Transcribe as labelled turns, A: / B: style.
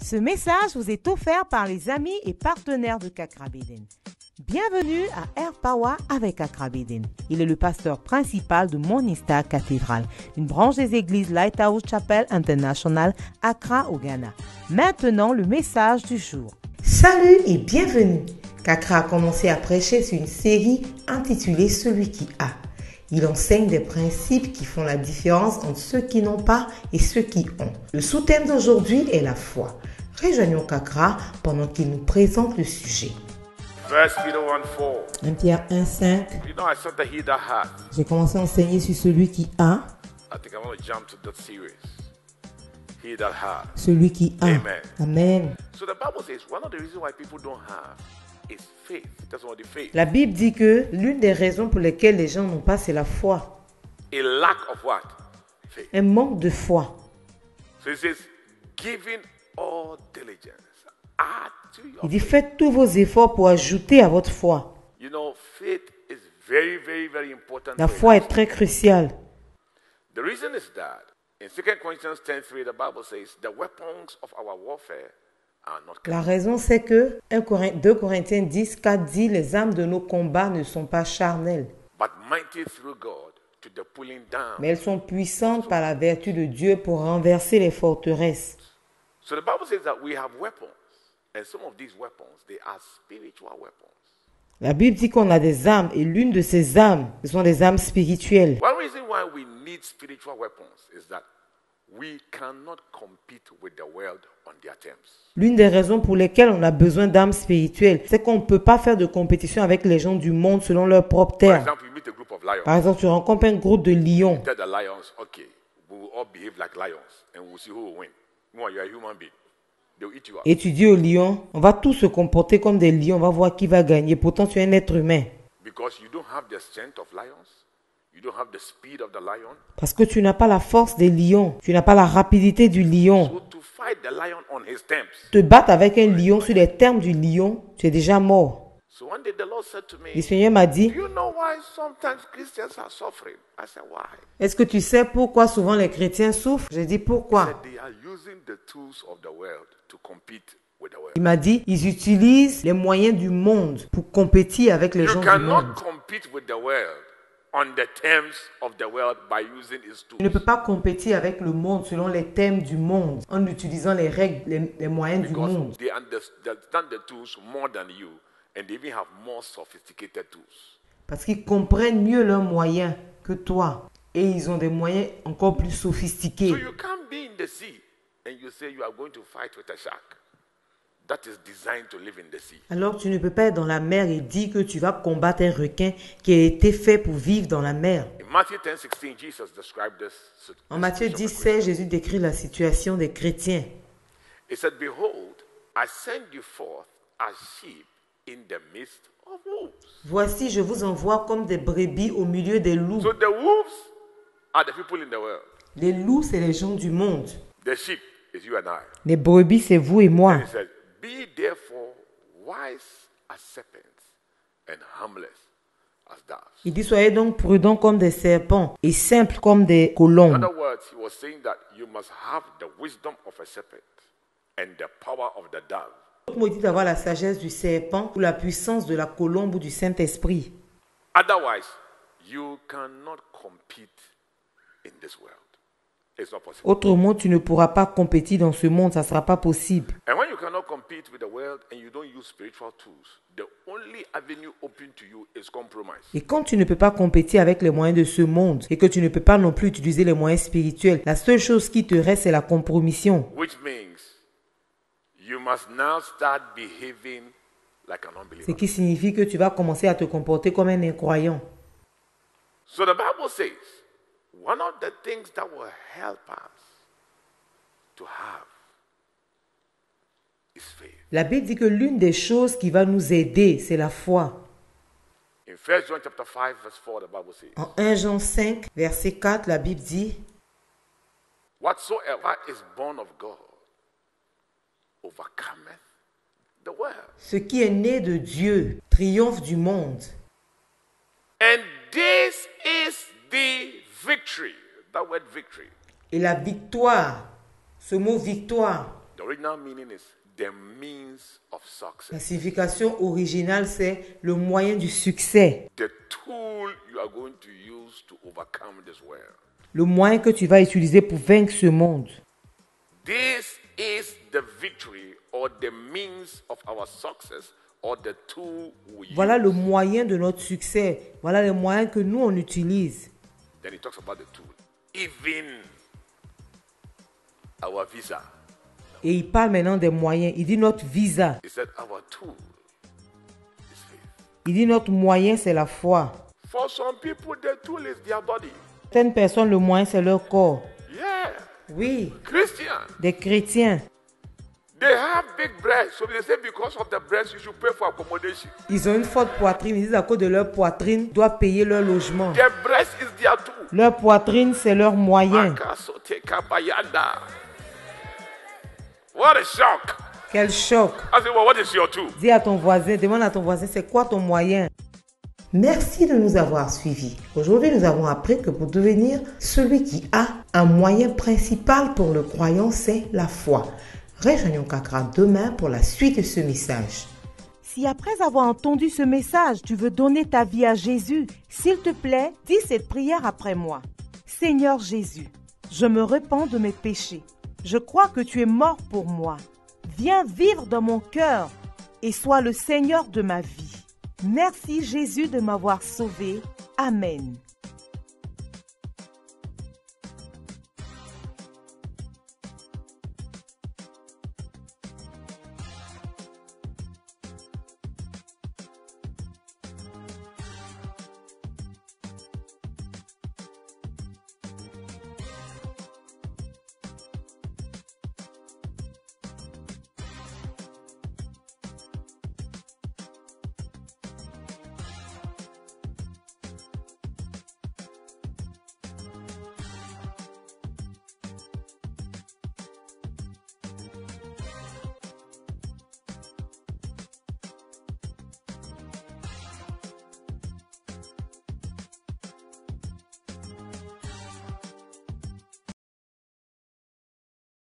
A: Ce message vous est offert par les amis et partenaires de Kakra Beden. Bienvenue à Air Power avec Kakra Beden. Il est le pasteur principal de Morning Star Cathedral, une branche des églises Lighthouse Chapel International, Accra au Ghana. Maintenant, le message du jour. Salut et bienvenue. Kakra a commencé à prêcher sur une série intitulée Celui qui a. Il enseigne des principes qui font la différence entre ceux qui n'ont pas et ceux qui ont. Le sous-thème d'aujourd'hui est la foi. Rejoignons Kakra pendant qu'il nous présente le sujet.
B: 1 Peter 1:4.
A: 1 Pierre 1:5.
B: You know, I said that he that hath.
A: J'ai commencé à enseigner sur celui qui a.
B: I think I want to jump to that series. He that hath.
A: Celui qui a.
B: Amen.
A: Amen.
B: So the Bible says one of the reasons why people don't have is faith. That's what the faith.
A: La Bible dit que l'une des raisons pour lesquelles les gens n'ont pas, c'est la foi.
B: A lack of what? Faith.
A: Un manque de foi.
B: So it says, giving all diligence. Add to your
A: Il dit,
B: faith.
A: faites tous vos efforts pour ajouter à votre foi.
B: You know, faith is very, very, very important.
A: La
B: for
A: foi
B: us.
A: est très cruciale.
B: The reason is that in 2 Corinthians 10:3, the Bible says, the weapons of our warfare are not
A: La
B: carnal.
A: raison, c'est que 2 Corinthiens 10:4 dit, les âmes de nos combats ne sont pas charnelles,
B: But mighty through God to the pulling down.
A: mais elles sont puissantes par la vertu de Dieu pour renverser les forteresses.
B: So the Bible says that we have weapons. And some of these weapons, they are spiritual weapons.
A: La Bible dit qu'on a des âmes, et l'une de ces âmes, ce sont des âmes spirituelles.
B: One reason why we need spiritual weapons is that we cannot compete with the world on their terms.
A: L'une des raisons pour lesquelles on a besoin d'âmes spirituelles, c'est qu'on ne peut pas faire de compétition avec les gens du monde selon leurs propres
B: For
A: termes.
B: example, you meet a group of lions.
A: Par exemple, tu rencontres un groupe de lions.
B: Tell the lions, okay, we will all behave like lions and we'll see who will win. Meanwhile, you're a human being. They'll eat you up.
A: Et tu dis aux lions, on va tous se comporter comme des lions, on va voir qui va gagner. Pourtant, tu es un être humain.
B: Because you don't have the strength of lions. You don't have the speed of the lion.
A: Parce que tu n'as pas la force des lions. Tu n'as pas la rapidité du lion.
B: So to fight the lion on his terms.
A: Te battre avec un lion sur les termes du lion, tu es déjà mort.
B: So one day the Lord said to me,
A: Le Seigneur m'a dit,
B: do you know why sometimes Christians are suffering? I said, why?
A: est-ce que tu sais pourquoi souvent les chrétiens souffrent? J'ai dit,
B: He
A: pourquoi?
B: said they are using the tools of the world to compete with the world.
A: Il m'a dit, ils utilisent les moyens du monde pour compétir avec les
B: You
A: gens du
B: cannot
A: monde.
B: compete with the world on the terms of the world by using its
A: Tu ne peux
B: tools.
A: pas compétir avec le monde selon les thèmes du monde, en utilisant les règles, les moyens du monde.
B: Because they understand the tools more than you, and they even have more sophisticated tools.
A: Parce qu'ils comprennent mieux leurs moyens que toi. Et ils ont des moyens encore plus sophistiqués.
B: So you can't be in the sea and you say you are going to fight with a shark. That is designed to live in the sea.
A: Alors tu ne peux pas être dans la mer et dire que tu vas combattre un requin qui a été fait pour vivre dans la mer.
B: In Matthew 10:16, Jesus described this.
A: En Matthieu
B: situation of
A: 10,
B: a Christian.
A: Jésus décrit la situation des chrétiens.
B: He said, behold, I send you forth as sheep in the midst of wolves.
A: Voici, je vous envoie comme des brebis au milieu des loups.
B: So the wolves are the people in the world.
A: Les loups, c'est les gens du monde.
B: The sheep is you and I.
A: Les brebis, c'est vous et moi.
B: He said, be therefore wise as serpents and harmless as doves.
A: Il dit, soyez donc prudents comme des serpents et simples comme des
B: In
A: colombes.
B: other words, he was saying that you must have the wisdom of a serpent and the power of the dove.
A: L'autre mot dit d'avoir la sagesse du serpent ou la puissance de la colombe ou du Saint-Esprit.
B: Otherwise, you cannot compete in this world. It's not possible.
A: Autrement, tu ne pourras pas compétir dans ce monde, ça ne sera pas possible.
B: And when you cannot compete with the world and you don't use spiritual tools, the only avenue open to you is compromise.
A: Et quand tu ne peux pas compétir avec les moyens de ce monde et que tu ne peux pas non plus utiliser les moyens spirituels, la seule chose qui te reste, c'est la compromission.
B: Which means you must now start behaving like an
A: Ce
B: unbeliever.
A: qui signifie que tu vas commencer à te comporter comme un incroyant.
B: So the Bible says one of the things that will help us to have is faith.
A: La Bible dit que l'une des choses qui va nous aider, c'est la foi.
B: In 1 John chapter 5, verse 4, the Bible says,
A: En 1 Jean 5, verset 4, la Bible dit,
B: whatsoever is born of God overcometh the world.
A: ce qui est né de Dieu triomphe du monde.
B: And this is the victory. That word victory.
A: Et la victoire, ce mot victoire,
B: The original meaning is the means of
A: La
B: success.
A: signification originale, c'est le moyen du succès.
B: The tool you are going to use to overcome this world.
A: Le moyen que tu vas utiliser pour vaincre ce monde.
B: This is the victory or the means of our success or the tool we
A: Voilà
B: use.
A: le moyen de notre succès. Voilà les moyens que nous, on utilise.
B: Then he talks about the tool. Even our visa.
A: Et il parle maintenant des moyens. Il dit notre visa.
B: He said our tool is faith.
A: Il dit notre moyen, c'est la foi.
B: For some people, the tool is their body.
A: Certaines personnes, le moyen, c'est leur corps.
B: Yeah.
A: Oui,
B: Christian.
A: des chrétiens.
B: They have big breasts. So they say because of the breast, you should pay for accommodation.
A: Ils ont une forte poitrine. Ils disent à cause de leur poitrine, ils doivent payer leur logement.
B: Their breast is their tool.
A: Leur poitrine, c'est leur moyen.
B: Makasote kabayanda. What a shock.
A: Quel choc.
B: I said, well, what is your tool?
A: Dis à ton voisin, demande à ton voisin, c'est quoi ton moyen? Merci de nous avoir suivis. Aujourd'hui, nous avons appris que pour devenir celui qui a un moyen principal pour le croyant, c'est la foi. Rejoignons Kakra demain pour la suite de ce message. Si après avoir entendu ce message, tu veux donner ta vie à Jésus, s'il te plaît, dis cette prière après moi. Seigneur Jésus, je me repens de mes péchés. Je crois que tu es mort pour moi. Viens vivre dans mon cœur et sois le Seigneur de ma vie. Merci Jésus de m'avoir sauvé. Amen.